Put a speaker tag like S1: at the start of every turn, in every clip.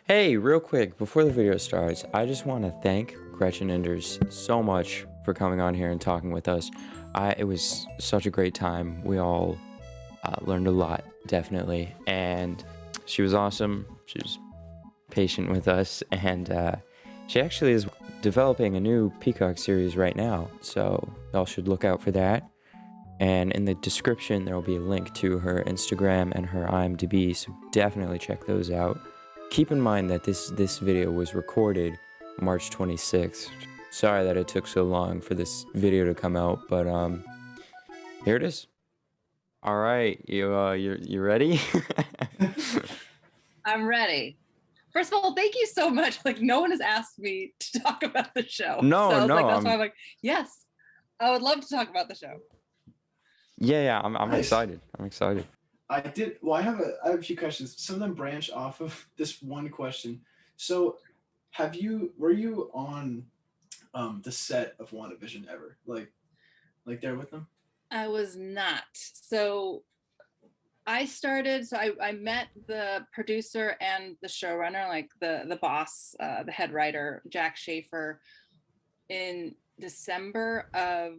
S1: Hey, real quick, before the video starts, I just want to thank Gretchen Enders so much for coming on here and talking with us. It was such a great time. We all learned a lot, definitely, and she was awesome. She was patient with us, and she actually is developing a new Peacock series right now, so y'all should look out for that. And in the description, there will be a link to her Instagram and her IMDb, so definitely check those out. Keep in mind that this video was recorded March 26th. Sorry that it took so long for this video to come out, but here it is. All right, you ready?
S2: I'm ready. First of all, thank you so much. Like, no one has asked me to talk about the show.
S1: No,
S2: so I was
S1: no,
S2: like, that's why I'm like, yes, I would love to talk about the show.
S1: yeah, I'm
S3: Nice.
S1: excited. I'm excited.
S3: I have a few questions. Some of them branch off of this one question. So, were you on the set of WandaVision ever? Like there with them?
S2: I was not. So I met the producer and the showrunner, like the boss, the head writer, Jack Schaefer, in December of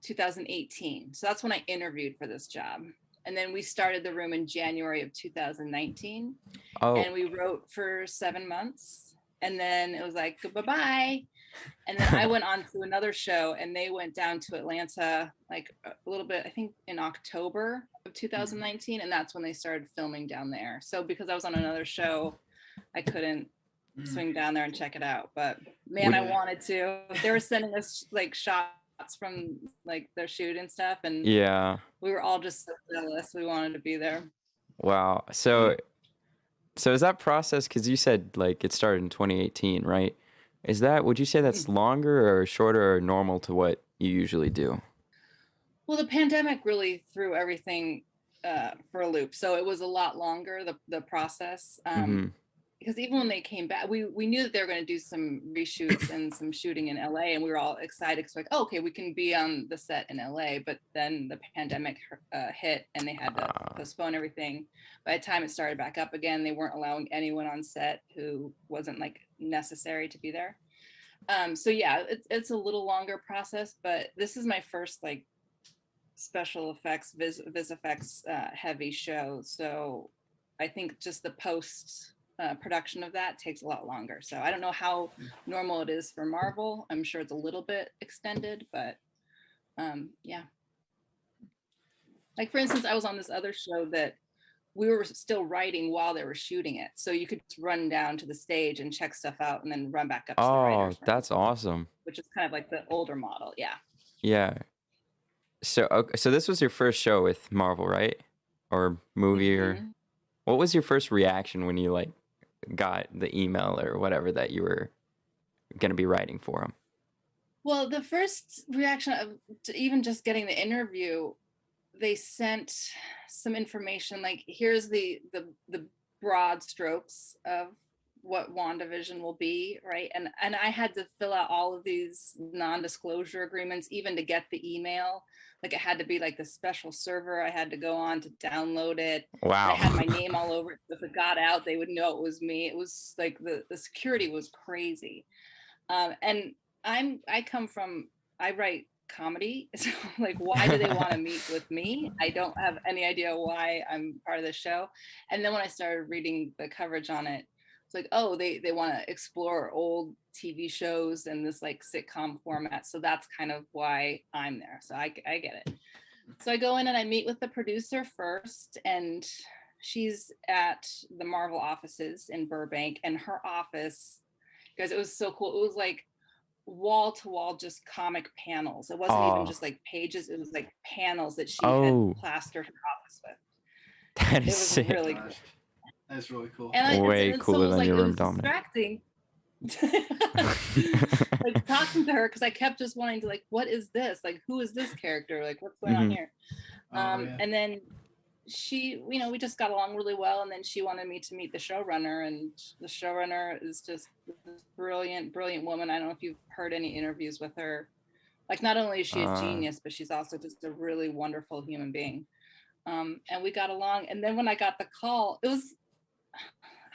S2: 2018. So that's when I interviewed for this job. And then we started the room in January of 2019.
S1: Oh,
S2: And we wrote for 7 months. And then it was like, bye-bye. And then I went on to another show, and they went down to Atlanta like a little bit, I think in October of 2019. And that's when they started filming down there. So because I was on another show, I couldn't swing down there and check it out. But man, I wanted to. They were sending us like shots from like their shoot and stuff. And
S1: yeah.
S2: we were all just so jealous. We wanted to be there.
S1: Wow. So is that process, because you said like it started in 2018, right? Would you say that's longer or shorter or normal to what you usually do?
S2: Well, the pandemic really threw everything for a loop. So it was a lot longer, the process. Because even when they came back, we knew that they were going to do some reshoots and some shooting in LA, and we were all excited because like, oh, okay, we can be on the set in LA. But then the pandemic hit, and they had to postpone everything. By the time it started back up again, they weren't allowing anyone on set who wasn't like necessary to be there. So yeah, it's a little longer process, but this is my first like special effects, vis effects heavy show. So I think just the post production of that takes a lot longer. So I don't know how normal it is for Marvel. I'm sure it's a little bit extended, but yeah. Like for instance, I was on this other show that we were still writing while they were shooting it. So you could just run down to the stage and check stuff out and then run back up to the writers room,
S1: that's awesome.
S2: which is kind of like the older model. Yeah.
S1: Yeah. So this was your first show with Marvel, right? Or movie, or what was your first reaction when you like got the email or whatever that you were going to be writing for them?
S2: Well, the first reaction to even just getting the interview, they sent some information like, here's the broad strokes of what WandaVision will be, right? And I had to fill out all of these non-disclosure agreements even to get the email. Like it had to be like the special server I had to go on to download it.
S1: Wow.
S2: I had my name all over it. If it got out, they would know it was me. It was like the security was crazy. And I write comedy. So like, why do they want to meet with me? I don't have any idea why I'm part of the show. And then when I started reading the coverage on it, it's like, oh, they want to explore old TV shows and this like sitcom format. So that's kind of why I'm there. So I get it. So I go in and I meet with the producer first, and she's at the Marvel offices in Burbank, and her office, guys, it was so cool. It was like wall to wall, just comic panels. It wasn't even just like pages. It was like panels that she had plastered her office with.
S1: That is
S2: it was
S1: sick.
S2: really cool.
S3: That's really cool.
S1: Way cooler than your room dominant.
S2: Distracting. Like talking to her, because I kept just wanting to like, what is this? Like, who is this character? Like, what's going on here? And then she, we just got along really well. And then she wanted me to meet the showrunner, and the showrunner is just this brilliant woman. I don't know if you've heard any interviews with her. Like, not only is she a genius, but she's also just a really wonderful human being. And we got along. And then when I got the call, it was,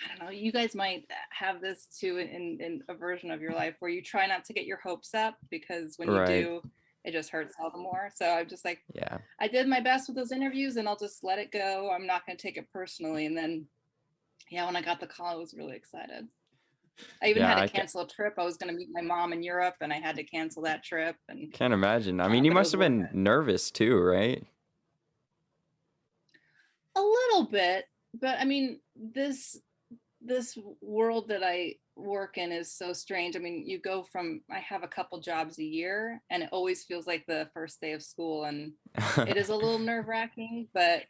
S2: I don't know, you guys might have this too in a version of your life where you try not to get your hopes up, because when you
S1: Right.
S2: do, it just hurts all the more. So I'm just like,
S1: Yeah.
S2: I did my best with those interviews and I'll just let it go. I'm not going to take it personally. And then, yeah, when I got the call, I was really excited. I even had to cancel a trip. I was going to meet my mom in Europe and I had to cancel that trip. And
S1: can't imagine. I mean, you must have been nervous too, right?
S2: A little bit, but I mean, this world that I work in is so strange. I mean, you go from, I have a couple jobs a year and it always feels like the first day of school, and it is a little nerve-wracking, but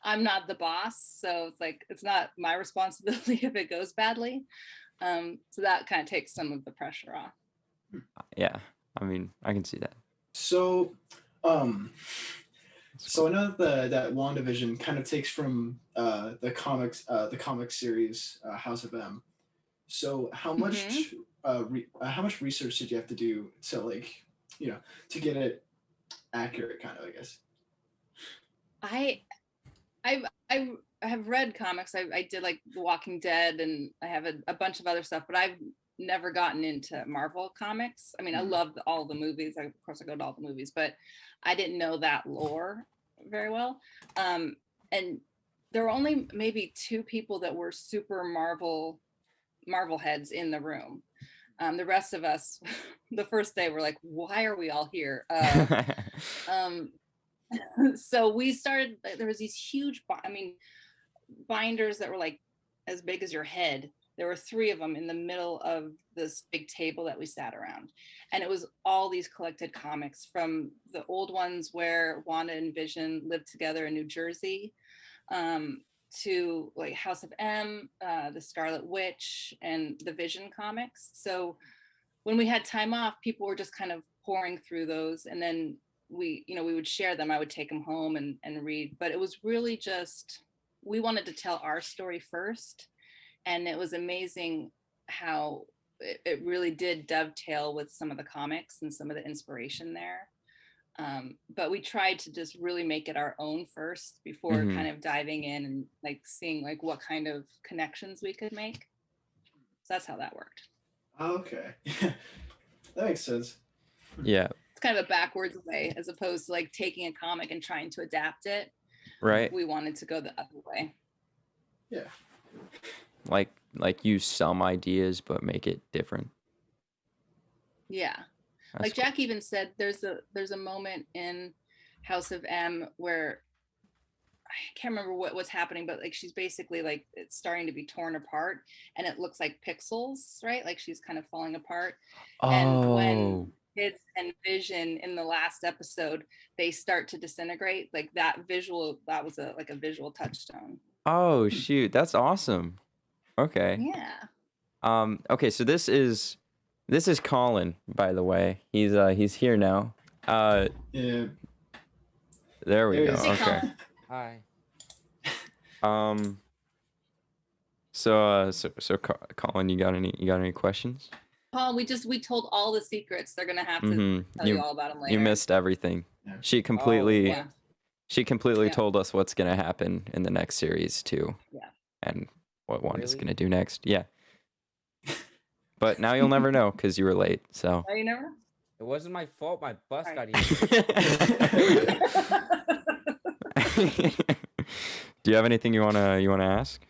S2: I'm not the boss, so it's like, it's not my responsibility if it goes badly. So that kind of takes some of the pressure off.
S1: Yeah, I mean, I can see that.
S3: So so I know that WandaVision kind of takes from the comic series House of M. So how much how much research did you have to do to, like, to get it accurate, kind of, I guess?
S2: I have read comics. I did like The Walking Dead, and I have a bunch of other stuff, but I've never gotten into Marvel comics. I mean, I love all the movies. Of course, I go to all the movies, but I didn't know that lore very well. And there were only maybe 2 people that were super Marvel heads in the room. The rest of us, the first day, were like, why are we all here? So we started, there was these huge, binders that were like as big as your head. There were 3 of them in the middle of this big table that we sat around. And it was all these collected comics, from the old ones where Wanda and Vision lived together in New Jersey, to like House of M, the Scarlet Witch, and the Vision comics. So when we had time off, people were just kind of pouring through those, and then we would share them. I would take them home and read. But it was really just, we wanted to tell our story first, and it was amazing how it really did dovetail with some of the comics and some of the inspiration there. But we tried to just really make it our own first before kind of diving in and like seeing like what kind of connections we could make. So that's how that worked.
S3: Okay. That makes sense.
S1: Yeah.
S2: It's kind of a backwards way, as opposed to like taking a comic and trying to adapt it.
S1: Right.
S2: We wanted to go the other way.
S3: Yeah.
S1: Like use some ideas but make it different.
S2: Yeah.
S1: That's
S2: like Jack even said, there's a moment in House of M where I can't remember what's happening, but like she's basically like, it's starting to be torn apart and it looks like pixels, right? Like she's kind of falling apart.
S1: Oh.
S2: And when Kids and Vision in the last episode, they start to disintegrate, like that visual, that was a visual touchstone.
S1: Oh shoot, that's awesome. Okay.
S2: Yeah.
S1: Okay, so this is Colin, by the way. He's here now.
S3: Yeah.
S1: There we go.
S3: Hey,
S1: okay.
S4: Hi.
S1: So Colin, you got any questions?
S2: Paul, we told all the secrets. They're gonna have to tell you all about them later.
S1: You missed everything.
S3: Yeah.
S1: She completely
S2: Yeah.
S1: told us what's gonna happen in the next series too.
S2: Yeah.
S1: And what Wanda's
S4: Really?
S1: gonna do next. Yeah. But now you'll never know because you were late. So.
S2: Oh, you never?
S4: It wasn't my fault. My bus
S2: All
S4: got
S2: right.
S4: here.
S1: Do you have anything you wanna ask?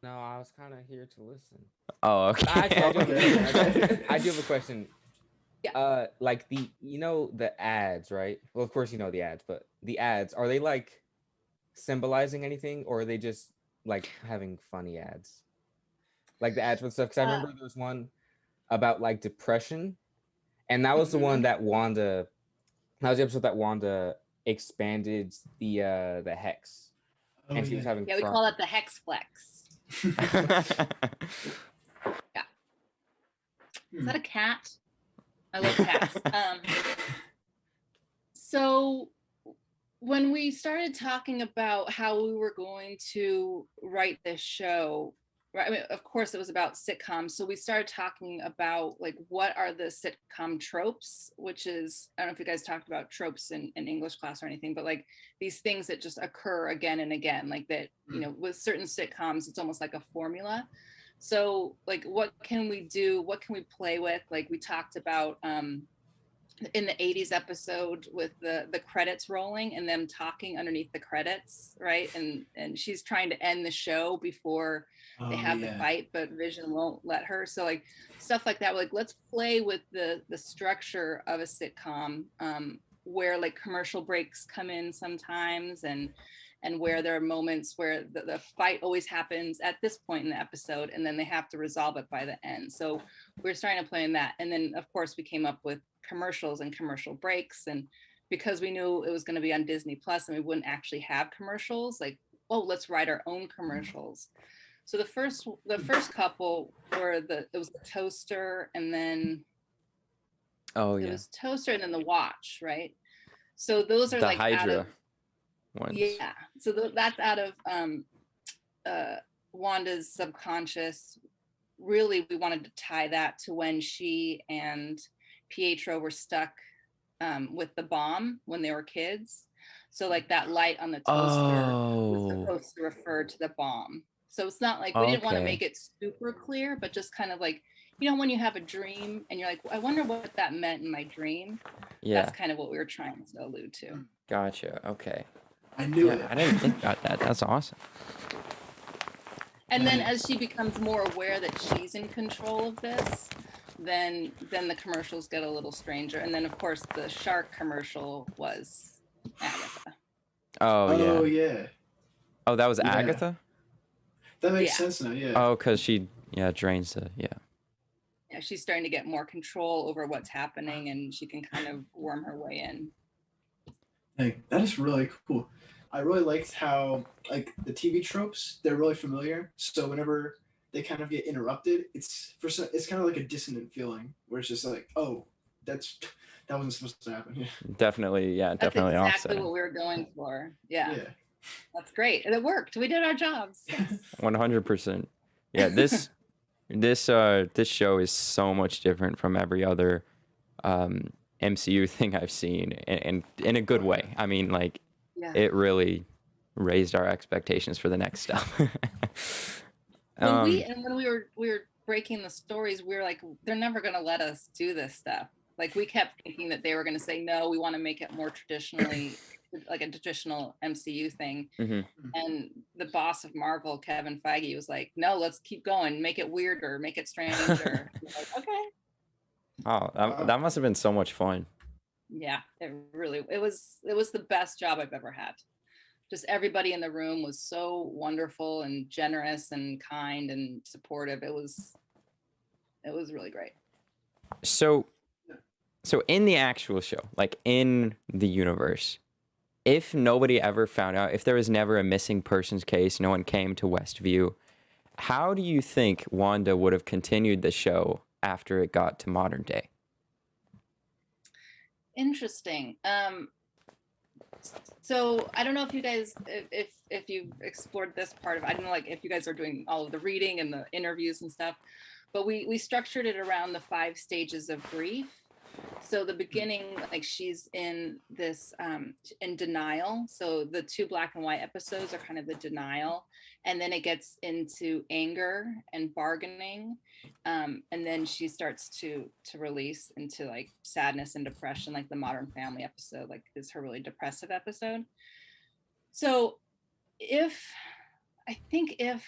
S4: No, I was kind of here to listen.
S1: Oh, okay.
S4: Actually, I do have a question.
S2: Yeah.
S4: Like the ads, right? Well, of course you know the ads, but the ads, are they like symbolizing anything, or are they just like having funny ads? Like the ads with stuff, because I remember there was one about like depression, and that was the one that Wanda. That was the episode that Wanda expanded the hex, and she was having.
S2: Yeah, we call that the hex flex. Yeah. Is that a cat? I love cats. So when we started talking about how we were going to write this show, right, I mean, of course it was about sitcoms, so we started talking about like what are the sitcom tropes, which is, I don't know if you guys talked about tropes in English class or anything, but like these things that just occur again and again, like that, you know, with certain sitcoms it's almost like a formula. So like what can we do, what can we play with? Like we talked about in the 80s episode with the credits rolling and them talking underneath the credits, right? And she's trying to end the show before they have the fight, but Vision won't let her. So like stuff like that, like let's play with the structure of a sitcom, where like commercial breaks come in sometimes, and where there are moments where the fight always happens at this point in the episode and then they have to resolve it by the end. So we're starting to play in that. And then of course we came up with commercials and commercial breaks, and because we knew it was going to be on Disney Plus and we wouldn't actually have commercials, like, oh, let's write our own commercials. So the first couple were it was the toaster, and then it was toaster and then the watch, right? So those are
S1: the
S2: like
S1: Hydra
S2: out of
S1: ones.
S2: Yeah, so that's out of Wanda's subconscious. Really, we wanted to tie that to when she and Pietro were stuck with the bomb when they were kids. So like that light on the toaster was supposed to refer to the bomb. So it's not like we didn't want to make it super clear, but just kind of like, you know, when you have a dream and you're like, I wonder what that meant in my dream. Yeah. That's kind of what we were trying to allude to.
S1: Gotcha. Okay.
S3: I knew it.
S1: I didn't think about that. That's awesome.
S2: And then as she becomes more aware that she's in control of this, then the commercials get a little stranger. And then of course the shark commercial was Agatha.
S3: Oh yeah.
S1: Oh, that was Agatha?
S3: That makes sense now, yeah.
S1: Oh, because she drains the Yeah,
S2: she's starting to get more control over what's happening and she can kind of worm her way in.
S3: Like, that is really cool. I really liked how like the TV tropes, they're really familiar. So whenever they kind of get interrupted, it's kind of like a dissonant feeling where it's just like, oh, that wasn't supposed to happen. Yeah.
S1: Definitely, definitely
S2: That's exactly
S1: offsetting.
S2: what we were going for. Yeah. That's great. And it worked. We did our jobs.
S1: 100%. Yeah, this show is so much different from every other MCU thing I've seen, and in a good way. I mean, like, it really raised our expectations for the next stuff.
S2: When we were breaking the stories, we were like, they're never going to let us do this stuff. Like, we kept thinking that they were going to say, no, we want to make it more traditionally, like a traditional MCU thing. Mm-hmm. And the boss of Marvel, Kevin Feige, was like, no, let's keep going, make it weirder, make it stranger. Like, okay.
S1: Oh, that must have been so much fun.
S2: Yeah, it was the best job I've ever had. Just everybody in the room was so wonderful and generous and kind and supportive. It was really great.
S1: So in the actual show, like in the universe, if nobody ever found out, if there was never a missing persons case, no one came to Westview, how do you think Wanda would have continued the show after it got to modern day?
S2: Interesting. So I don't know if you guys, if you've explored this part of, I don't know, like if you guys are doing all of the reading and the interviews and stuff, but we structured it around the 5 stages of grief. So the beginning, like she's in this in denial. So the 2 black and white episodes are kind of the denial, and then it gets into anger and bargaining, and then she starts to release into like sadness and depression. Like the Modern Family episode, like is her really depressive episode. So I think if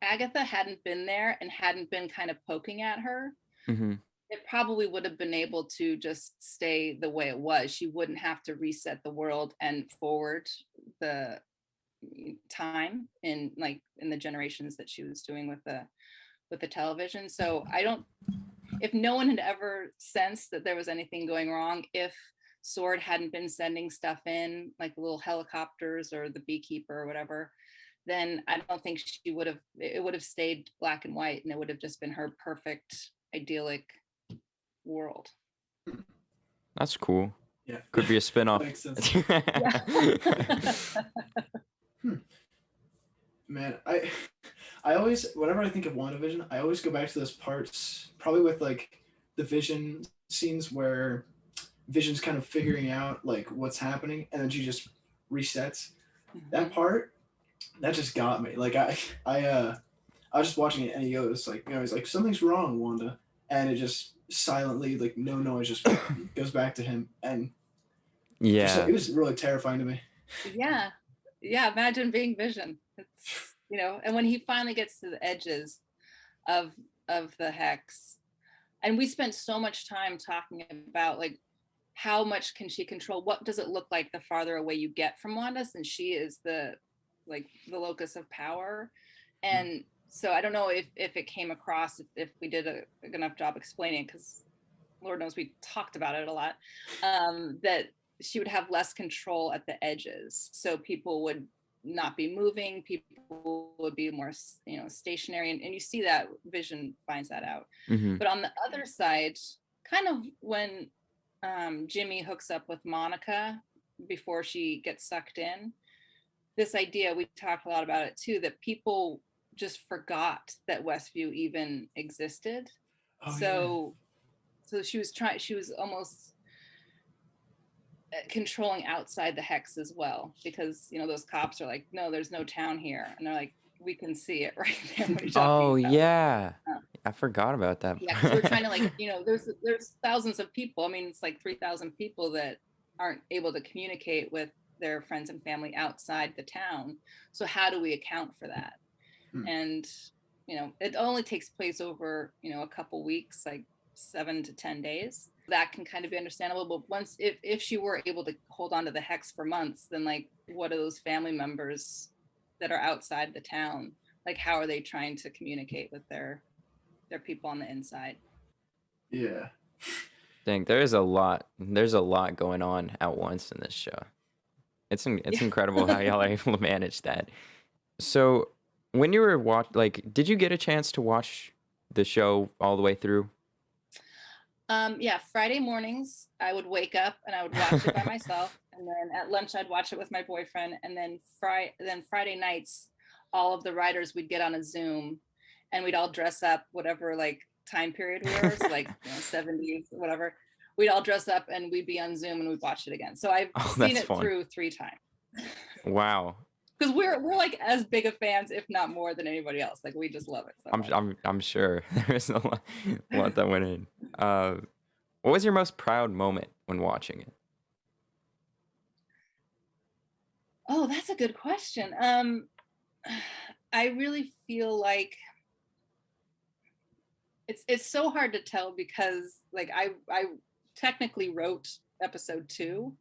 S2: Agatha hadn't been there and hadn't been kind of poking at her, mm-hmm. it probably would have been able to just stay the way it was. She wouldn't have to reset the world and forward the time in the generations that she was doing with the television. So if no one had ever sensed that there was anything going wrong, if Sword hadn't been sending stuff in, like the little helicopters or the beekeeper or whatever, then I don't think it would have stayed black and white, and it would have just been her perfect, idyllic world.
S1: That's cool.
S3: Yeah.
S1: Could be a spin-off.
S3: Makes sense. Man, I always, whenever I think of WandaVision, I always go back to those parts, probably with like the Vision scenes where Vision's kind of figuring out like what's happening, and then she just resets. That part, that just got me. Like I was just watching it, and he goes like, he's like, something's wrong, Wanda, and it just silently, like no noise, just goes back to him, and
S1: Yeah.
S3: it was really terrifying to me.
S2: Yeah, yeah. Imagine being Vision. It's, and when he finally gets to the edges of the hex, and we spent so much time talking about like how much can she control? What does it look like the farther away you get from Wanda, since she is the locus of power? And so I don't know if it came across, if we did a good enough job explaining it, because Lord knows we talked about it a lot, that she would have less control at the edges. So people would not be moving, people would be more, stationary. And you see that Vision finds that out. But on the other side, kind of when Jimmy hooks up with Monica before she gets sucked in, this idea, we talked a lot about it too, that people just forgot that Westview even existed. So she was almost controlling outside the hex as well, because those cops are like, no, there's no town here, and they're like, we can see it right there. What are you talking about?
S1: Yeah, I forgot about that.
S2: Yeah, because we're trying to there's thousands of people. I mean, it's like 3,000 people that aren't able to communicate with their friends and family outside the town. So how do we account for that? And it only takes place over a couple weeks, like 7 to 10 days. That can kind of be understandable. But once, if she were able to hold on to the hex for months, then like, what are those family members that are outside the town? Like, how are they trying to communicate with their people on the inside?
S3: Yeah.
S1: Dang, there's a lot going on at once in this show. It's incredible how y'all are able to manage that. So when you were did you get a chance to watch the show all the way through?
S2: Yeah, Friday mornings I would wake up and I would watch it by myself, and then at lunch I'd watch it with my boyfriend, and then Friday nights, all of the writers, we'd get on a Zoom, and we'd all dress up whatever like time period we were, so like 70s, whatever. We'd all dress up and we'd be on Zoom and we'd watch it again. So I've seen it through 3 times.
S1: Wow.
S2: Because we're like as big of fans, if not more, than anybody else. Like, we just love it so much.
S1: I'm sure there's a lot that went in. What was your most proud moment when watching it?
S2: Oh, that's a good question. I really feel like it's so hard to tell, because like I technically wrote episode 2,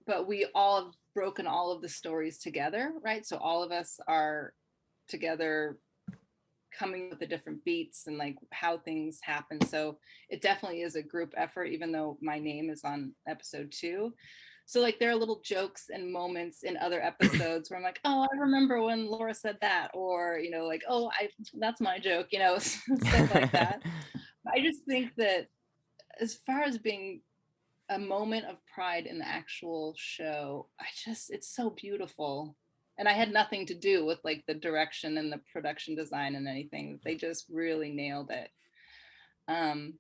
S2: but we all have broken all of the stories together, right? So all of us are together coming up with the different beats and like how things happen. So it definitely is a group effort, even though my name is on episode 2. So like there are little jokes and moments in other episodes where I'm like, oh, I remember when Laura said that, or like, oh, that's my joke, stuff like that. I just think that as far as being a moment of pride in the actual show, it's so beautiful. And I had nothing to do with like the direction and the production design and anything. They just really nailed it. I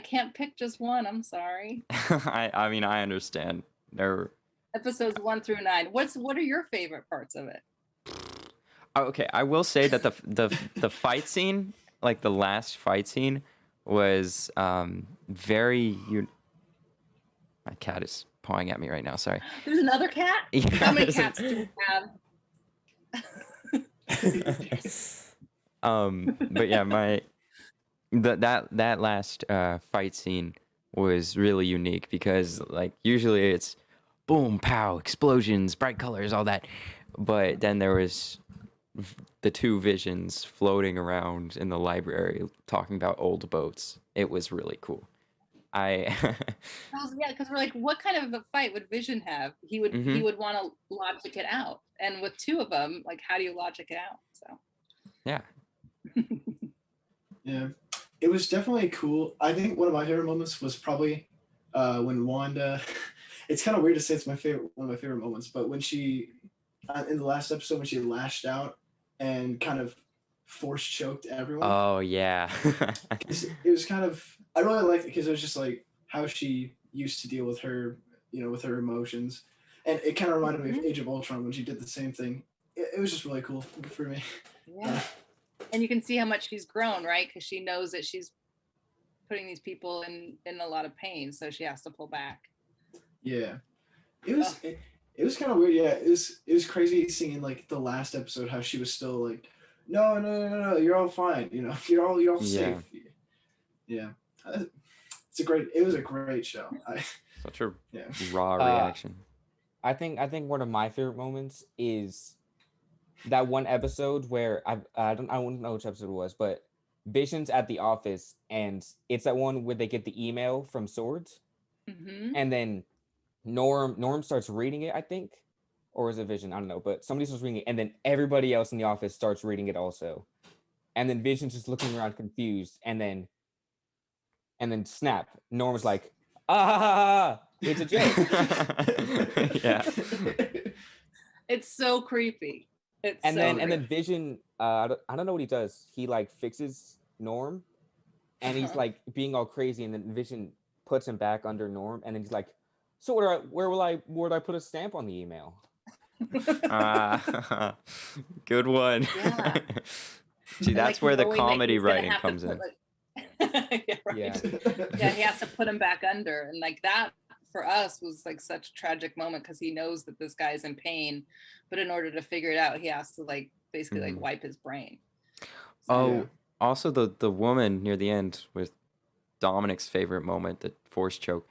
S2: can't pick just one. I'm sorry.
S1: I mean, I understand. There
S2: Episodes 1 through 9. What are your favorite parts of it?
S1: Okay, I will say that the fight scene, like the last fight scene, was very. My cat is pawing at me right now. Sorry.
S2: There's another cat.
S1: Yeah,
S2: How many cats do you have?
S1: But yeah, that last fight scene was really unique, because like usually it's boom, pow, explosions, bright colors, all that, but then there was the 2 visions floating around in the library talking about old boats. It was really cool. Yeah,
S2: because we're like, what kind of a fight would Vision have? He would want to logic it out, and with 2 of them, like, how do you logic it out? So
S1: yeah.
S3: Yeah, it was definitely cool. I think one of my favorite moments was probably when Wanda. It's kind of weird to say it's one of my favorite moments, but when she in the last episode when she lashed out and kind of force choked everyone.
S1: Oh yeah.
S3: It was kind of, I really liked it because it was just like how she used to deal with her, with her emotions, and it kind of reminded me of Age of Ultron when she did the same thing. It was just really cool for me.
S2: Yeah. And you can see how much she's grown, right? Because she knows that she's putting these people in a lot of pain, so she has to pull back.
S3: Yeah, it was kind of weird. Yeah, it was crazy seeing like the last episode how she was still like, no, you're all fine. You're all safe. Yeah, it was a great show.
S1: Such a raw reaction.
S4: I think one of my favorite moments is that one episode where I don't know which episode it was, but Vision's at the office, and it's that one where they get the email from Swords, and then Norm starts reading it, I think, or is it Vision? I don't know, but somebody starts reading it, and then everybody else in the office starts reading it also, and then Vision's just looking around confused, and then snap, Norm's like, it's a joke.
S1: Yeah.
S2: It's so creepy.
S4: And then Vision, I don't know what he does. He like fixes Norm, and he's like being all crazy, and then Vision puts him back under Norm, and then he's like, so where would I put a stamp on the email?
S1: Good one.
S2: Yeah.
S1: See, that's where the comedy writing comes in.
S2: Yeah, right. Yeah, he has to put him back under, and like that for us was like such a tragic moment because he knows that this guy's in pain, but in order to figure it out, he has to like basically like wipe his brain.
S1: So, also the woman near the end with Dominic's favorite moment, the force choke,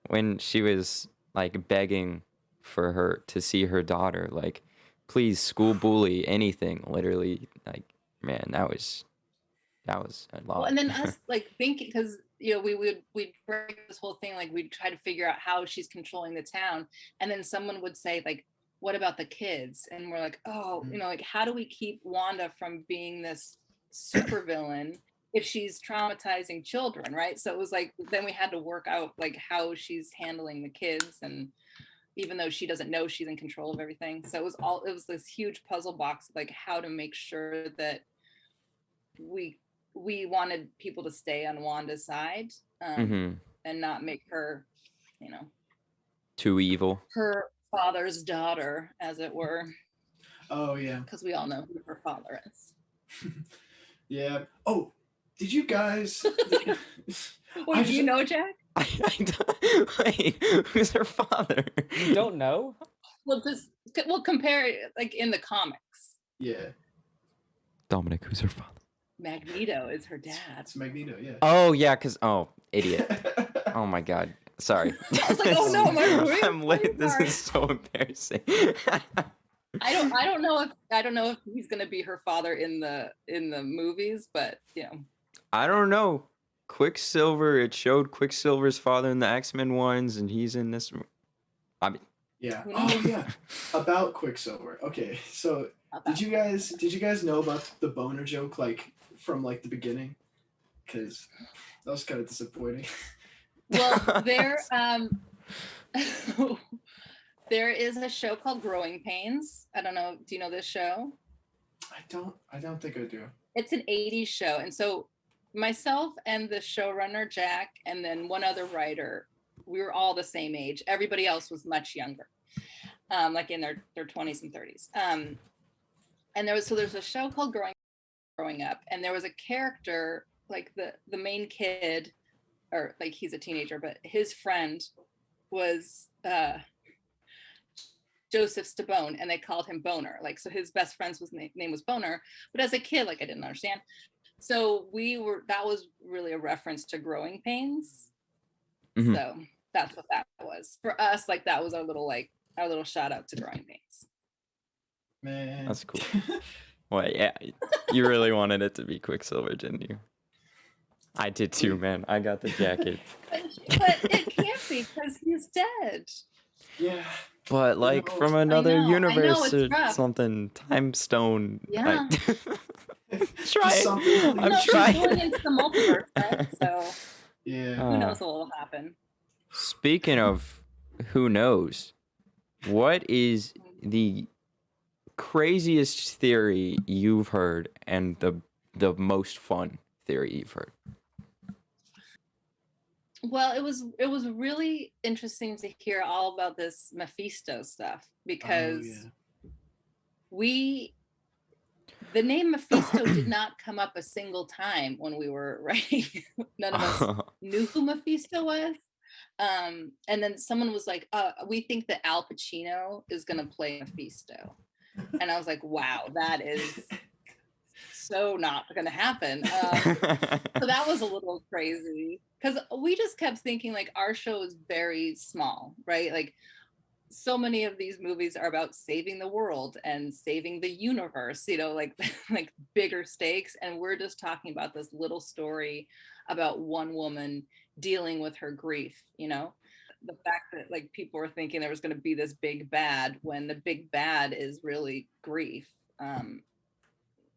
S1: when she was like begging for her to see her daughter, like, please, school bully, anything, literally, like, man, that was a lot.
S2: Well, and then us like thinking, because we'd break this whole thing, like we'd try to figure out how she's controlling the town, and then someone would say like, what about the kids? And we're like, oh, like how do we keep Wanda from being this supervillain if she's traumatizing children, right? So it was like, then we had to work out like how she's handling the kids, and even though she doesn't know she's in control of everything. So it was this huge puzzle box of like how to make sure that we wanted people to stay on Wanda's side, and not make her,
S1: too evil.
S2: Her father's daughter, as it were.
S3: Oh yeah.
S2: Because we all know who her father is.
S3: Yeah. Oh, did you guys?
S2: Wait, do you know, Jack?
S1: Wait, who's her father?
S4: You don't know?
S2: Well, we'll compare it, like in the comics.
S3: Yeah.
S1: Dominic, who's her father?
S2: Magneto is her dad.
S3: It's Magneto, yeah.
S1: Oh yeah, idiot. Oh my god. Sorry.
S2: I was like, oh no,
S1: I'm late. This is so embarrassing.
S2: I don't know if he's gonna be her father in the movies, but
S1: I don't know. Quicksilver, it showed Quicksilver's father in the X-Men ones, and he's in this. I mean,
S3: yeah. Oh yeah. About Quicksilver. Okay, so did you guys know about the boner joke like from like the beginning? Because that was kind of disappointing.
S2: Well, there is a show called Growing Pains. I don't know. Do you know this show?
S3: I don't think I do.
S2: It's an 80s show, and so myself and the showrunner Jack, and then one other writer, we were all the same age. Everybody else was much younger, like in their 20s and 30s. And there's a show called Growing Up, and there was a character, like the main kid, or like he's a teenager, but his friend was Joseph Stabone, and they called him Boner. Like, so his best friend's name was Boner, but as a kid, like I didn't understand. So that was really a reference to Growing Pains. Mm-hmm. So that's what that was for us. Like that was our little shout out to Growing Pains.
S3: Man,
S1: that's cool. Well, yeah, you really wanted it to be Quicksilver, didn't you? I did too, man. I got the jacket.
S2: But it can't be because he's dead.
S3: Yeah.
S1: But like from another universe or something, time stone.
S2: Yeah.
S1: Try it. I'm
S2: trying. She's going into the multiverse, right? So
S3: yeah.
S2: Who knows what will happen?
S1: Speaking of who knows, what is the craziest theory you've heard and the most fun theory you've heard?
S2: Well, it was really interesting to hear all about this Mephisto stuff because the name Mephisto did not come up a single time when we were writing. None of us knew who Mephisto was. And then someone was like, we think that Al Pacino is going to play Mephisto. And I was like, wow, that is so not going to happen. So that was a little crazy because we just kept thinking like our show is very small, right? Like so many of these movies are about saving the world and saving the universe, you know, like like bigger stakes. And we're just talking about this little story about one woman dealing with her grief, you know? The fact that like people were thinking there was going to be this big bad when the big bad is really grief.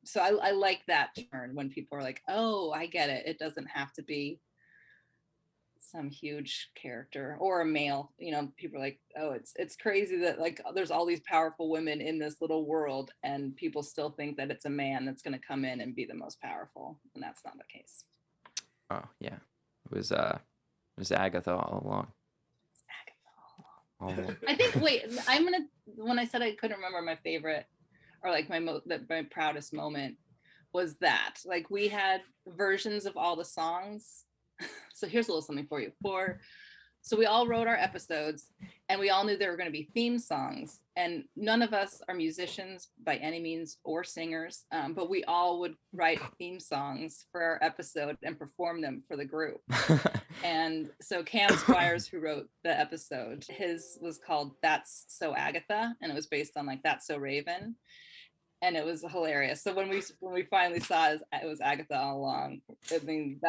S2: So I like that turn when people are like, oh, I get it. It doesn't have to be some huge character or a male, you know. People are like, oh, it's crazy that like there's all these powerful women in this little world and people still think that it's a man that's going to come in and be the most powerful, and that's not the case.
S1: Oh yeah, it was Agatha all along.
S2: I think when I said I couldn't remember my favorite or like my proudest moment was that like we had versions of all the songs. So here's a little something for you. So we all wrote our episodes and we all knew there were going to be theme songs, and none of us are musicians by any means or singers, but we all would write theme songs for our episode and perform them for the group. And so Cam Squires, who wrote the episode, his was called That's So Agatha, and it was based on like That's So Raven. And it was hilarious. So when we finally saw it was Agatha all along, I mean,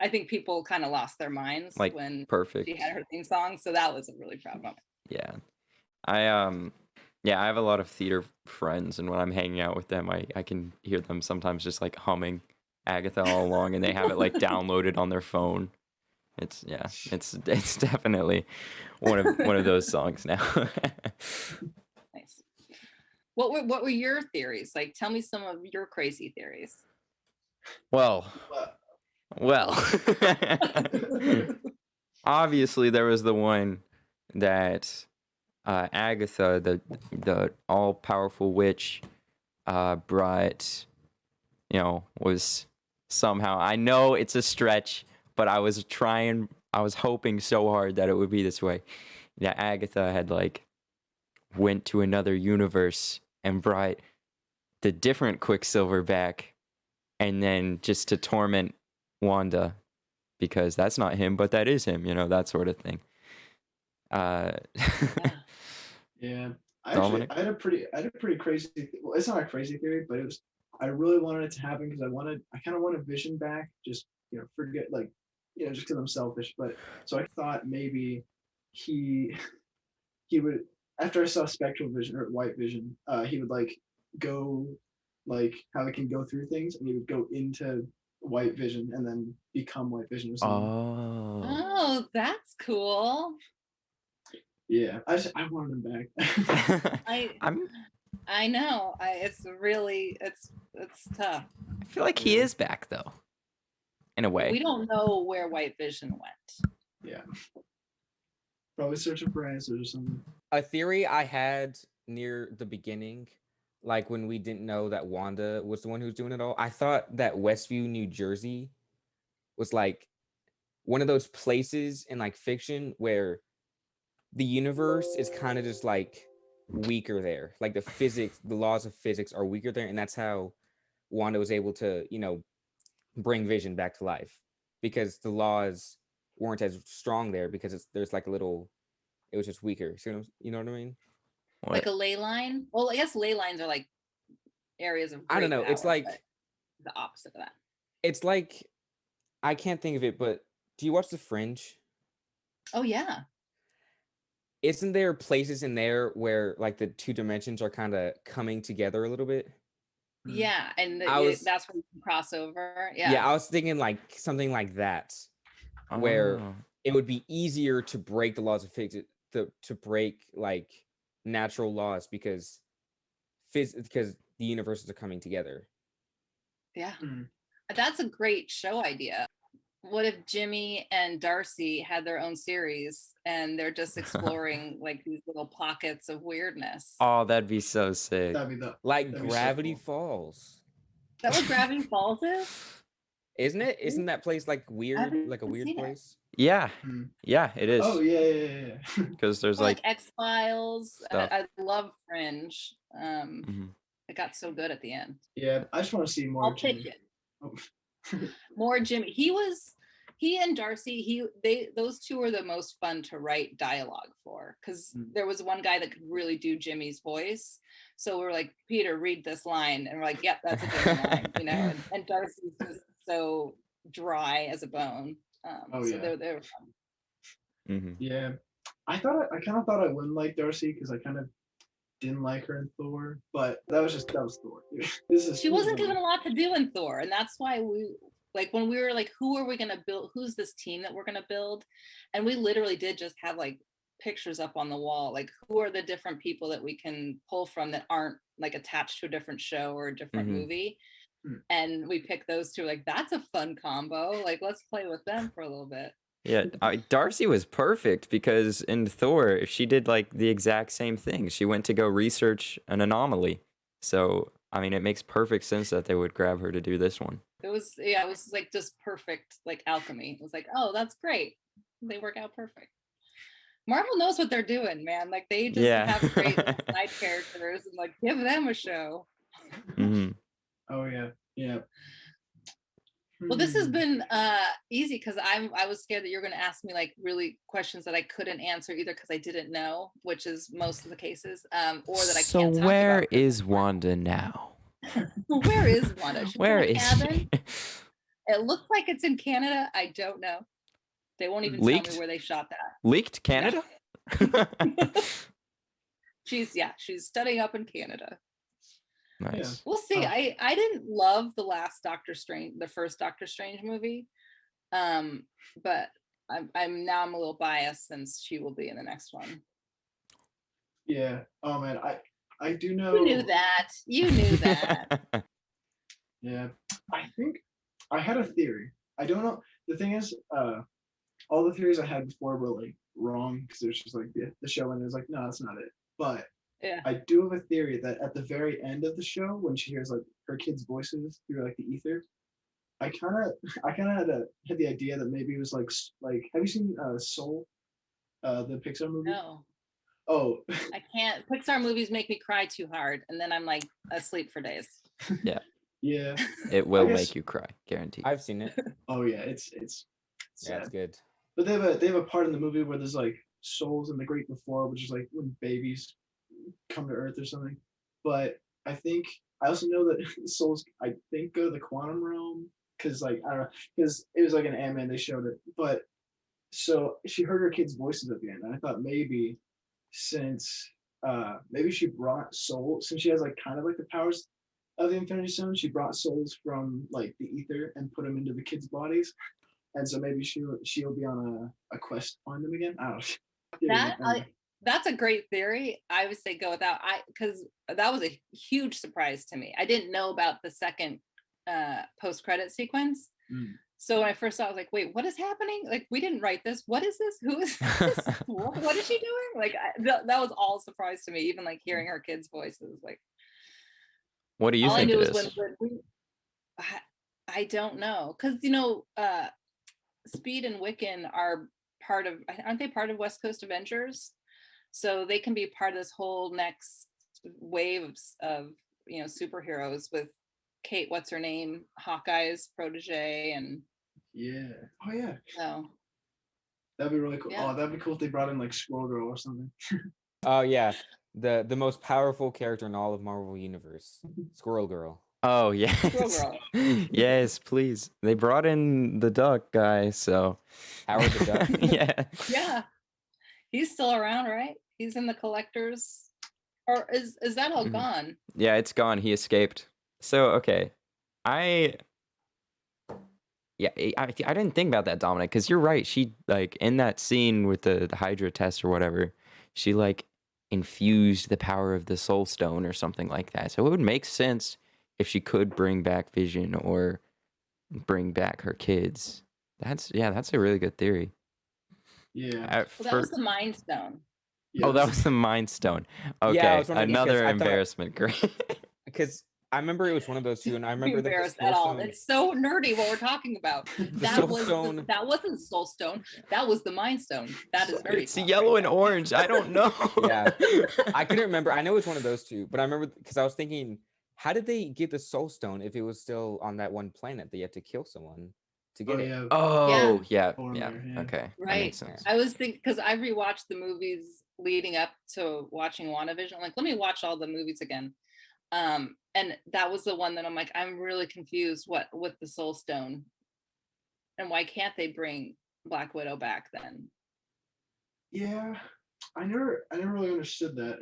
S2: I think people kind of lost their minds
S1: like
S2: when
S1: perfect.
S2: She had her theme song. So that was a really proud moment.
S1: Yeah. I have a lot of theater friends, and when I'm hanging out with them, I can hear them sometimes just like humming Agatha all along, and they have it like downloaded on their phone. It's definitely one of those songs now.
S2: Nice. What were your theories? Like, tell me some of your crazy theories.
S1: Well, obviously there was the one that Agatha, the all-powerful witch, brought, was somehow, I know it's a stretch, but I was hoping so hard that it would be this way. That Agatha had like went to another universe and brought the different Quicksilver back, and then just to torment Wanda, because that's not him, but that is him, that sort of thing.
S3: Yeah. I had a pretty crazy, well, it's not a crazy theory, but I really wanted it to happen because I kind of wanted Vision back, just, forget, like, just because I'm selfish, but so I thought maybe he would, after I saw Spectral Vision or White Vision, he would like go, like how it can go through things, and he would go into White Vision and then become White Vision or something.
S2: Oh, that's cool.
S3: Yeah, I wanted him back.
S2: I know. It's tough.
S1: I feel like he is back though, in a way.
S2: We don't know where White Vision went.
S3: Yeah. Probably searching for answers or something.
S4: A theory I had near the beginning, like when we didn't know that Wanda was the one who was doing it all, I thought that Westview, New Jersey was like one of those places in like fiction where the universe is kind of just like weaker there. Like the laws of physics are weaker there. And that's how Wanda was able to, bring Vision back to life, because the laws weren't as strong there, because there's like it was just weaker. So, you know what I mean?
S1: What?
S2: Like a ley line? Well, I guess ley lines are like areas of
S4: I don't know.
S2: power,
S4: it's like
S2: the opposite of that.
S4: It's like, I can't think of it, but do you watch The Fringe?
S2: Oh yeah.
S4: Isn't there places in there where like the two dimensions are kind of coming together a little bit?
S2: Yeah, and that's where you can cross over. Yeah,
S4: I was thinking like something like that, where it would be easier to break the laws of to break like natural laws because because the universes are coming together.
S2: Yeah.
S3: Mm.
S2: That's a great show idea. What if Jimmy and Darcy had their own series and they're just exploring like these little pockets of weirdness?
S1: Oh, that'd be so sick.
S3: That'd be
S4: Like
S3: that'd be so
S4: Gravity
S3: cool.
S4: Falls.
S2: Is that what Gravity Falls is?
S4: Isn't it? Isn't that place like weird,
S2: haven't
S4: like a weird
S2: seen it.
S4: place?
S1: Yeah,
S3: Mm.
S1: yeah, it is.
S3: Oh yeah.
S1: Because there's
S2: Or like
S1: like
S2: X-Files.
S1: stuff.
S2: I love Fringe.
S1: Mhm.
S2: It got so good at the end.
S3: Yeah, I just want to see more.
S2: I'll pitch
S3: Jimmy.
S2: it.
S3: Oh.
S2: More Jimmy. He and Darcy, those two are the most fun to write dialogue for, because there was one guy that could really do Jimmy's voice. So we're like, Peter, read this line, and we're like, yep, that's a Jimmy line, you know. And Darcy's just so dry as a bone. So
S3: yeah.
S2: they're fun.
S1: Mhm.
S3: Yeah, I kind of thought I wouldn't like Darcy because I kind of didn't like her in Thor, but that was Thor.
S2: She wasn't given a lot to do in Thor, and that's why we like when we were like, who are we gonna build? Who's this team that we're gonna build? And we literally did just have like pictures up on the wall, like who are the different people that we can pull from that aren't like attached to a different show or a different movie. And we picked those two, like that's a fun combo. Like let's play with them for a little bit.
S1: Yeah, Darcy was perfect because in Thor, she did like the exact same thing. She went to go research an anomaly. So, I mean, it makes perfect sense that they would grab her to do this one.
S2: It was like just perfect, like alchemy. It was like, oh, that's great. They work out perfect. Marvel knows what they're doing, man. Like they just have great side characters and like give them a show.
S1: Mm-hmm.
S3: Oh yeah.
S2: Well, this has been easy because I was scared that you're going to ask me like really questions that I couldn't answer either because I didn't know, which is most of the cases, or that I can't talk about.
S1: So where is Wanda now?
S2: Where is Wanda?
S1: Where is she?
S2: It looks like it's in Canada. I don't know. They won't even tell me where they shot that.
S1: Leaked Canada?
S2: No. She's studying up in Canada.
S1: Nice.
S3: Yeah.
S2: We'll see. I didn't love the first Doctor Strange movie, but I'm a little biased since she will be in the next one.
S3: Yeah. Oh man, I do know.
S2: You knew that. You knew that.
S3: Yeah. I think I had a theory. I don't know. The thing is, all the theories I had before were like wrong because it was just like the show and it was like, no, that's not it. But
S2: yeah.
S3: I do have a theory that at the very end of the show, when she hears like her kids' voices through like the ether, I kind of had the idea that maybe it was like have you seen Soul, the Pixar movie?
S2: No.
S3: Oh.
S2: I can't. Pixar movies make me cry too hard, and then I'm like asleep for days.
S1: Yeah.
S3: Yeah.
S1: It will make you cry, guaranteed.
S4: I've seen it.
S3: Oh yeah, it's
S4: yeah, it's good.
S3: But they have a part in the movie where there's like souls in the great before, which is like when babies come to Earth or something. But I also know that souls go to the quantum realm because like I don't know, because it was like an anime and they showed it. But so she heard her kids' voices at the end, and I thought maybe since maybe she brought souls, since she has like kind of like the powers of the Infinity Stone, she brought souls from like the ether and put them into the kids' bodies. And so maybe she'll be on a quest to find them again. I don't know.
S2: That's a great theory. I would say go with that. Because that was a huge surprise to me. I didn't know about the second post-credit sequence. So when I first saw it, I was like, wait, what is happening? Like, we didn't write this. What is this? Who is this? What is she doing? Like, that was all a surprise to me, even like hearing her kids' voices. Like,
S1: what do you think it is?
S2: I don't know. Because, Speed and Wiccan aren't they part of West Coast Avengers? So they can be part of this whole next wave of superheroes with Kate, what's her name, Hawkeye's protege, and
S3: oh yeah.
S2: So
S3: that'd be really cool.
S2: Yeah.
S3: Oh, that'd be cool if they brought in like Squirrel Girl or something.
S4: Oh yeah, the most powerful character in all of Marvel Universe, Squirrel Girl.
S1: Oh yes.
S2: Squirrel Girl.
S1: Yes, please. They brought in the duck guy, so
S4: Howard the Duck.
S2: Yeah, he's still around, right? He's in the collectors, or is that all gone?
S1: Yeah, it's gone. He escaped. So okay, I didn't think about that, Dominic, because you're right. She like in that scene with the Hydra test or whatever. she like infused the power of the Soul Stone or something like that. So it would make sense if she could bring back Vision or bring back her kids. That's a really good theory.
S3: Yeah.
S2: Well, that was the Mind Stone.
S3: Yeah,
S1: Oh, that was the Mind Stone. Okay,
S4: Yeah, I was wondering,
S1: another
S4: 'cause I thought-
S1: embarrassment. Great.
S4: Because I remember it was one of those two, and I remember that the
S2: Embarrassed
S4: Soul
S2: at all.
S4: Stone,
S2: It's so nerdy what we're talking about.
S4: Soul Stone-
S2: That wasn't Soul Stone. That was the Mind Stone. That is nerdy.
S1: It's
S2: talk
S1: yellow
S2: right
S1: and
S2: there.
S1: orange. I don't know.
S4: Yeah. I couldn't remember. I know it was one of those two, but I remember because I was thinking, how did they get the Soul Stone if it was still on that one planet? They had to kill someone to get
S3: Oh
S4: it.
S3: yeah.
S1: Oh, yeah.
S3: Former, yeah.
S1: Okay. That
S2: Right.
S1: makes sense.
S2: I was thinking because I rewatched the movies leading up to watching WandaVision. I'm like, let me watch all the movies again. And that was the one that I'm like, I'm really confused what with the Soul Stone, and why can't they bring Black Widow back then?
S3: Yeah. I never really understood that.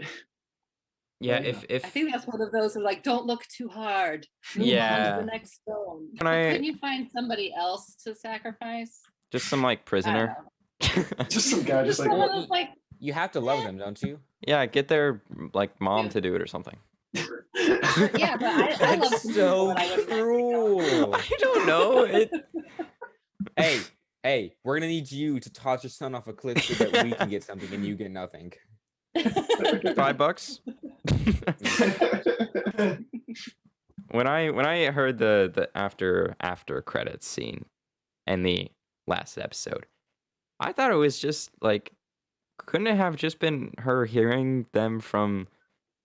S1: Yeah,
S3: Yeah.
S1: if
S2: I think that's one of those of like, don't look too hard. Move on
S1: Yeah.
S2: to the next stone.
S1: Can I-
S2: Couldn't you find somebody else to sacrifice?
S1: just some like
S2: I don't
S1: prisoner.
S2: know.
S3: Just some guy just like
S2: Someone
S4: Well,
S2: that's like,
S4: You have to love them, don't you?
S1: Yeah, get their like mom
S2: Yeah.
S1: to do it or something.
S2: yeah, but I love
S4: That's
S2: some people,
S4: so
S2: but I wouldn't actually go.
S4: cruel.
S1: I don't know.
S4: Hey, we're gonna need you to toss your son off a cliff so that we can get something and you get nothing.
S1: $5. When I heard the after credits scene in the last episode, I thought it was just like, couldn't it have just been her hearing them from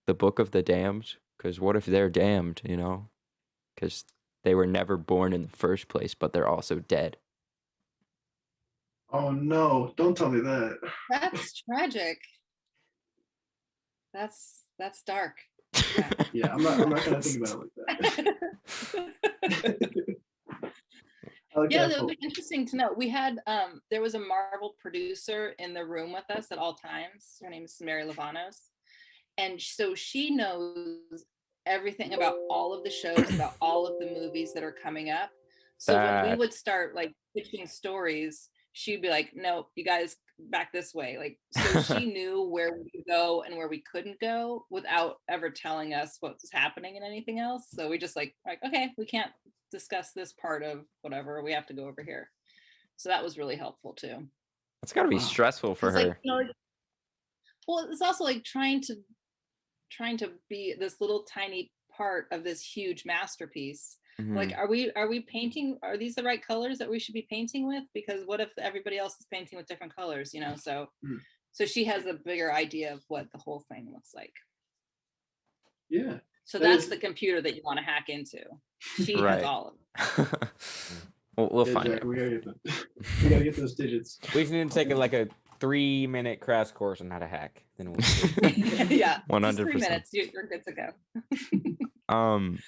S1: the Book of the Damned? Because what if they're damned, you know? Because they were never born in the first place, but they're also dead.
S3: Oh no, don't tell me that.
S2: That's tragic. That's dark.
S3: Yeah, I'm not gonna think about it like that. I like
S2: Yeah,
S3: that
S2: that would
S3: quote.
S2: be interesting to know. We had there was a Marvel producer in the room with us at all times. Her name is Mary Lavanos. And so she knows everything about all of the shows, about all of the movies that are coming up. So when we
S1: That-
S2: would start like pitching stories, she'd be like, no, you guys back this way. Like, so she knew where we could go and where we couldn't go without ever telling us what was happening and anything else. So we just like, okay, we can't discuss this part of whatever. We have to go over here. So that was really helpful too.
S1: That's got to be
S3: Wow.
S1: stressful for
S2: 'Cause,
S1: her.
S2: like, you know, well, it's also like trying to be this little tiny part of this huge masterpiece.
S1: Mhm.
S2: Like, are we painting, are these the right colors that we should be painting with? Because what if everybody else is painting with different colors, you know? So
S3: Mm.
S2: so she has a bigger idea of what the whole thing looks like.
S3: Yeah.
S2: So
S3: That
S2: that's
S3: is-
S2: the computer that you want to hack into. She
S1: Right.
S2: has all of it.
S1: we'll
S3: Yeah,
S1: find
S3: Jack,
S1: it.
S3: we gotta get those digits.
S4: We just need to take like a 3-minute crash course on how to hack. Then we'll
S2: Yeah, just
S1: 100%.
S2: 3 minutes, you're good to go.
S1: Um,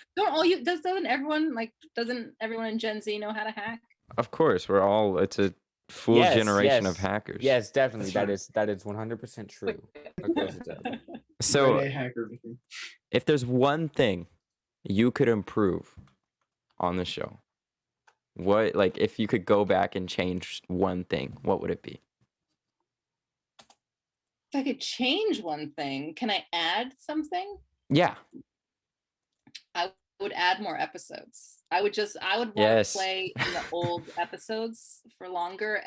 S2: Doesn't everyone in Gen Z know how to hack?
S1: of course, it's a full
S4: Yes,
S1: generation of
S4: yes.
S1: hackers.
S4: Yes, definitely.
S3: That's
S4: That is 100% true. Of course it does.
S1: So
S3: Grade A hacker everything.
S1: if there's one thing you could improve on the show, what, like, if you could go back and change one thing, what would it be?
S2: If I could change one thing, can I add something?
S1: Yeah.
S2: I would add more episodes. I would want
S1: Yes.
S2: to play in the old episodes for longer.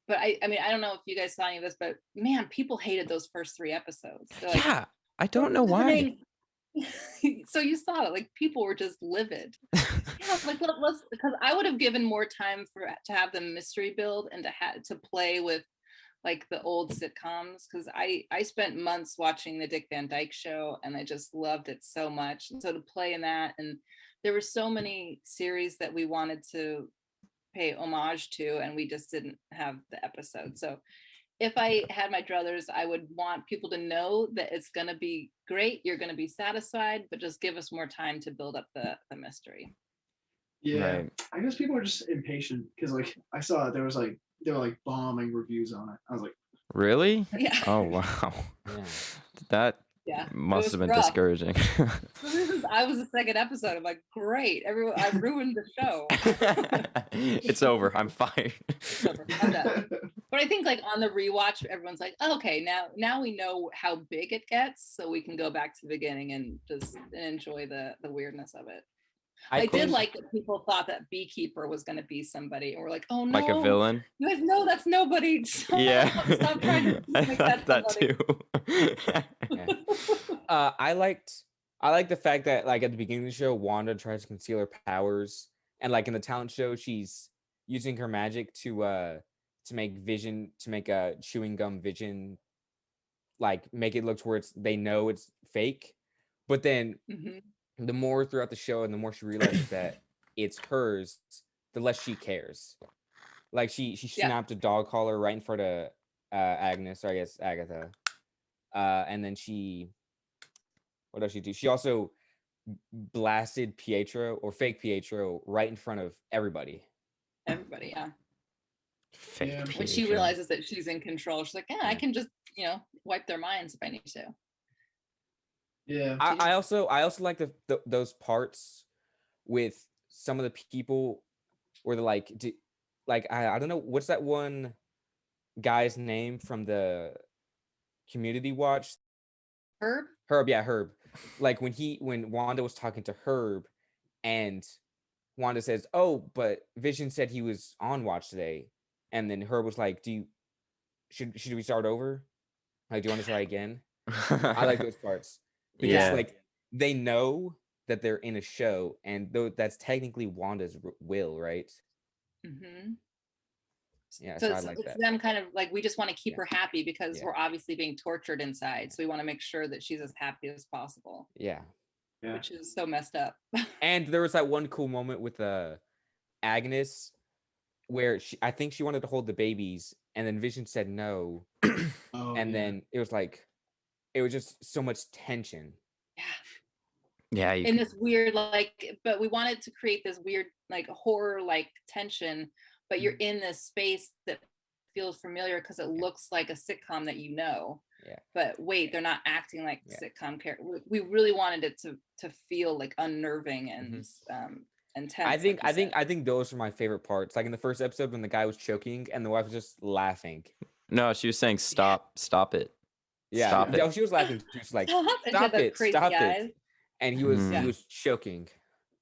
S2: But I mean, I don't know if you guys saw any of this, but man, people hated those first 3 episodes. They're like,
S1: Yeah. I don't know
S2: "What's
S1: why.
S2: happening?" So you saw it, like people were just livid. Yeah, like let's, because I would have given more time to have the mystery build and to play with like the old sitcoms, because I spent months watching the Dick Van Dyke Show and I just loved it so much. And so to play in that, and there were so many series that we wanted to pay homage to and we just didn't have the episode. So if I had my druthers, I would want people to know that it's going to be great, you're going to be satisfied, but just give us more time to build up the mystery.
S3: Yeah.
S1: Right.
S3: I guess people are just impatient because like I saw they were like bombing reviews on it. I was like,
S1: Really?
S2: Yeah.
S1: Oh wow.
S4: Yeah.
S1: That
S2: Yeah, it
S1: must
S2: was
S1: have been
S2: rough.
S1: discouraging.
S2: So this is I was the second episode. I'm like, great, everyone, I ruined the show.
S1: It's over. I'm fired.
S2: It's over. I'm done. But I think like on the rewatch, everyone's like, oh, okay, now we know how big it gets, so we can go back to the beginning and just enjoy the weirdness of it. I did like that people thought that Beekeeper was going to be somebody, and we're like, oh no,
S1: Like a villain.
S2: You guys know that's nobody.
S1: Yeah,
S2: Stop trying to
S1: I
S2: make
S1: thought that
S2: somebody.
S1: too.
S4: I like the fact that like at the beginning of the show, Wanda tries to conceal her powers, and like in the talent show, she's using her magic to make Vision, to make a chewing gum Vision, like make it look to where they know it's fake, but then the more throughout the show and the more she realizes that it's hers, the less she cares. Like she snapped a dog collar right in front of Agnes, or I guess Agatha, and then what does she do? She also blasted Pietro, or fake Pietro, right in front of everybody.
S2: Everybody, yeah.
S1: Fake Pietro.
S2: When she realizes that she's in control, she's like, I can just, wipe their minds if I need to.
S3: Yeah.
S4: I also like those parts with some of the people where they're like, I don't know, what's that one guy's name from the Community Watch? Herb, yeah, Herb. Like when Wanda was talking to Herb, and Wanda says, "Oh, but Vision said he was on watch today," and then Herb was like, should we start over? Like, do you want to try again? I like those parts because like they know that they're in a show, and though that's technically Wanda's will, right? Yeah, so I like that.
S2: It's them kind of like, we just want to keep her happy because we're obviously being tortured inside, so we want to make sure that she's as happy as possible.
S4: Yeah.
S2: Which is so messed up.
S4: And there was that one cool moment with Agnes where I think she wanted to hold the babies, and then Vision said no. Then it was just so much tension.
S1: Yeah.
S2: In this weird, like, but we wanted to create this weird, like, horror like tension, but you're in this space that feels familiar because it looks like a sitcom that you know.
S4: Yeah.
S2: But wait, they're not acting like sitcom characters. We really wanted it to feel like unnerving and intense.
S4: I think those are my favorite parts. Like in the first episode when the guy was choking and the wife was just laughing.
S1: No, she was saying stop it.
S4: Yeah.
S1: Stop it.
S4: She was laughing. She was like, stop it. And he was choking.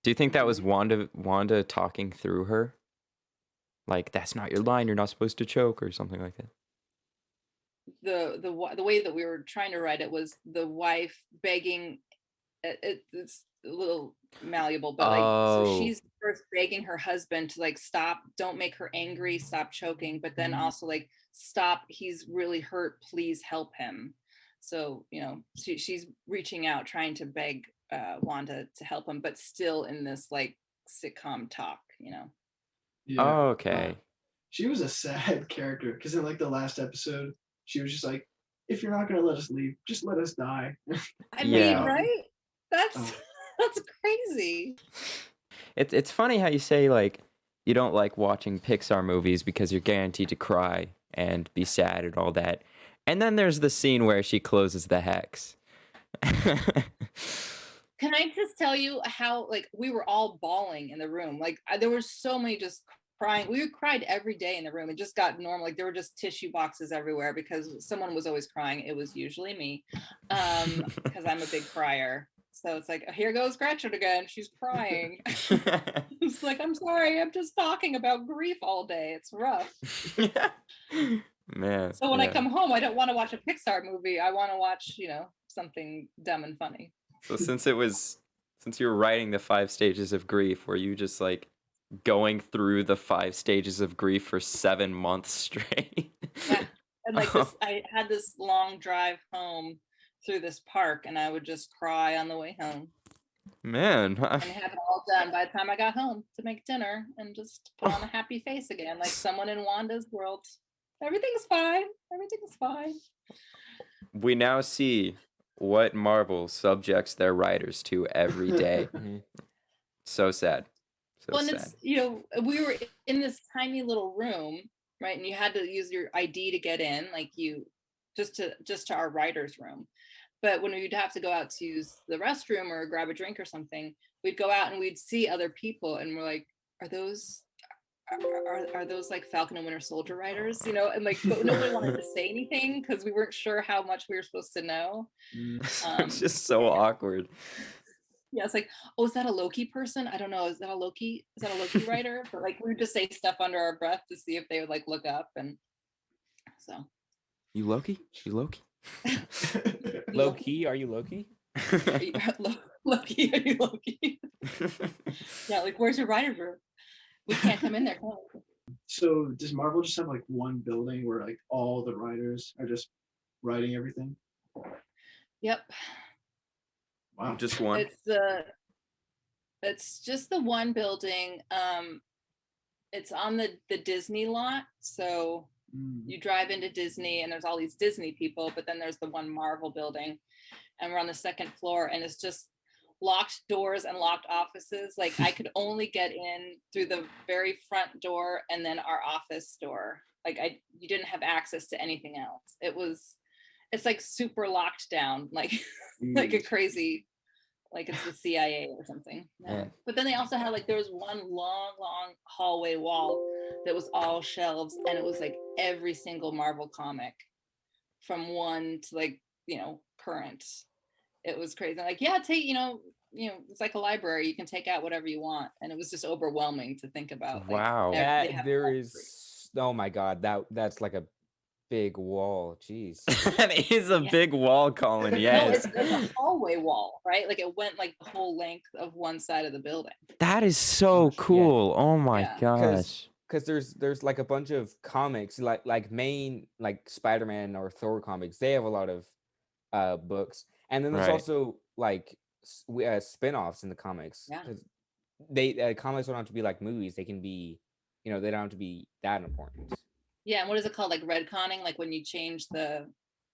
S1: Do you think that was Wanda talking through her? Like, that's not your line, you're not supposed to choke, or something like that?
S2: The way that we were trying to write it was the wife begging. It's a little malleable, but so she's first begging her husband to like stop, don't make her angry, stop choking, but then also like, stop, he's really hurt, please help him. So she's reaching out, trying to beg Wanda to help him, but still in this like sitcom talk.
S3: Yeah.
S1: Oh, okay.
S3: She was a sad character because in like the last episode, she was just like, if you're not gonna let us leave, just let us die.
S2: I mean, right? That's crazy.
S1: It's funny how you say like you don't like watching Pixar movies because you're guaranteed to cry and be sad and all that. And then there's the scene where she closes the hex.
S2: Can I just tell you how like we were all bawling in the room? Like there were so many just crying. We cried every day in the room. It just got normal. Like there were just tissue boxes everywhere because someone was always crying. It was usually me, because I'm a big crier. So it's like, here goes Gretchen again. She's crying. It's like, I'm sorry. I'm just talking about grief all day. It's rough.
S1: Man.
S2: So when I come home, I don't want to watch a Pixar movie. I want to watch, something dumb and funny.
S1: So since you were writing the 5 stages of grief, were you just like going through the 5 stages of grief for 7 months straight?
S2: Yeah. And like this, I had this long drive home through this park, and I would just cry on the way home.
S1: Man.
S2: And have it all done by the time I got home to make dinner and just put on a happy face again, like someone in Wanda's world. Everything's fine. Everything's fine. We
S1: now see what Marvel subjects their writers to every day. So sad.
S2: Well, and it's, we were in this tiny little room, right? And you had to use your ID to get in, like just to our writer's room. But when we'd have to go out to use the restroom or grab a drink or something, we'd go out and we'd see other people, and we're like, are those like Falcon and Winter Soldier writers, you know? And like, but nobody wanted to say anything because we weren't sure how much we were supposed to know.
S1: It's just so awkward.
S2: Yeah, it's like, oh, is that a Loki person? I don't know. Is that a Loki writer? But like, we would just say stuff under our breath to see if they would like look up, and so.
S1: You Loki? You Loki?
S4: Low key, are you Loki?
S2: Loki, are you Loki? Yeah, like, where's your writer group? We can't come in there. Come on.
S3: So does Marvel just have like one building where like all the writers are just writing everything?
S2: Yep.
S3: Wow.
S1: Just one.
S2: It's just the one building. It's on the Disney lot. So you drive into Disney and there's all these Disney people, but then there's the one Marvel building, and we're on the second floor, and it's just locked doors and locked offices. Like, I could only get in through the very front door and then our office door. Like, you didn't have access to anything else. It's like super locked down, like like a crazy, like it's the CIA or something.
S4: Yeah.
S2: But then they also had like, there was one long hallway wall that was all shelves, and it was like every single Marvel comic from one to like, you know, current. It was crazy. Like, yeah, take, you know, it's like a library. You can take out whatever you want, and it was just overwhelming to think about. Like,
S1: Wow.
S4: There is. Oh my God, that's like a big wall. Jeez.
S1: That is a big wall, Colin. Yes.
S2: No, it's a hallway wall, right? Like, it went like the whole length of one side of the building.
S1: That is so cool. Oh my gosh.
S4: Because there's like a bunch of comics, like main, like Spider-Man or Thor comics. They have a lot of books, and then there's also like spin-offs in the comics.
S2: Yeah.
S4: They comics don't have to be like movies. They can be, you know, they don't have to be that important.
S2: Yeah, and what is it called? Like redconning, like when you change the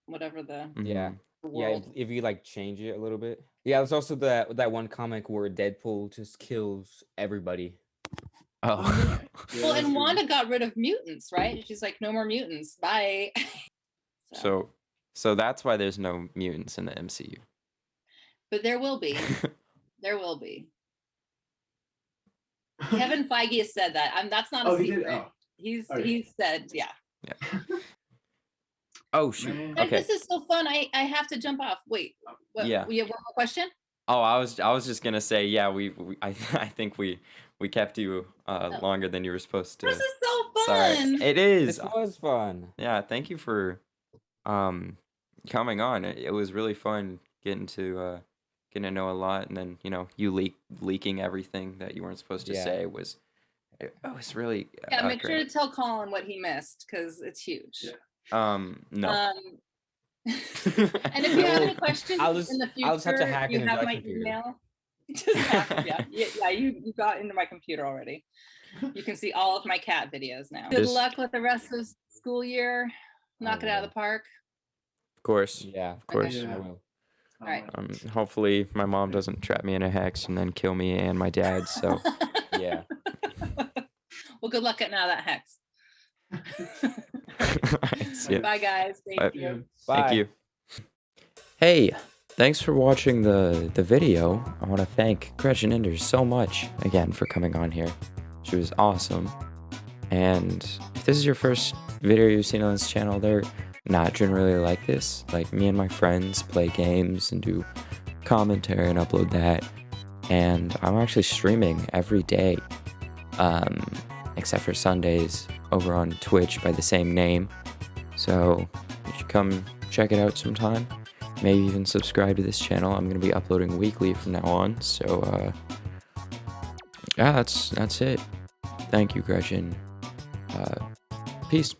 S2: whatever the
S4: Yeah.
S2: world.
S4: Yeah, if you like change it a little bit. Yeah, there's also that one comic where Deadpool just kills everybody.
S1: Oh.
S2: Well, and Wanda got rid of mutants, right? She's like, no more mutants. Bye.
S1: So that's why there's no mutants in the MCU.
S2: But there will be. There will be. Kevin Feige has said that. That's not a secret. He's said, yeah.
S1: Oh shoot.
S2: Okay. This is so fun. I have to jump off. Wait. What,
S1: Yeah.
S2: We have one more question?
S1: Oh, I was just gonna say, yeah, I think we kept you longer than you were supposed to.
S2: This is so fun.
S1: Sorry. It is.
S4: This was fun.
S1: Yeah, thank you for coming on. It was really fun getting to know a lot, and then, you know, you leaking everything that you weren't supposed to say was really
S2: make sure to tell Colin what he missed, because it's huge.
S1: No.
S2: And if you have any questions in the future,
S4: I'll just have to hack
S2: you
S4: into
S2: have
S4: my
S2: my
S4: computer.
S2: email. Just hack, you got into my computer already. You can see all of my cat videos now. Good luck with the rest of the school year. Knock it out of the park.
S1: Of course.
S4: Yeah,
S1: of course.
S4: I will.
S2: All right.
S1: Hopefully my mom doesn't trap me in a hex and then kill me and my dad. So
S4: yeah.
S2: Well, good luck getting out of that hex.
S1: Right,
S2: bye guys. Thank you.
S4: Bye.
S1: Thank you. Hey, thanks for watching the video. I want to thank Gretchen Enders so much again for coming on here. She was awesome. And if this is your first video you've seen on this channel, they're not generally like this. Like, me and my friends play games and do commentary and upload that. And I'm actually streaming every day, except for Sundays, over on Twitch by the same name. So you should come check it out sometime. Maybe even subscribe to this channel. I'm going to be uploading weekly from now on. So yeah, that's it. Thank you, Gretchen. Peace.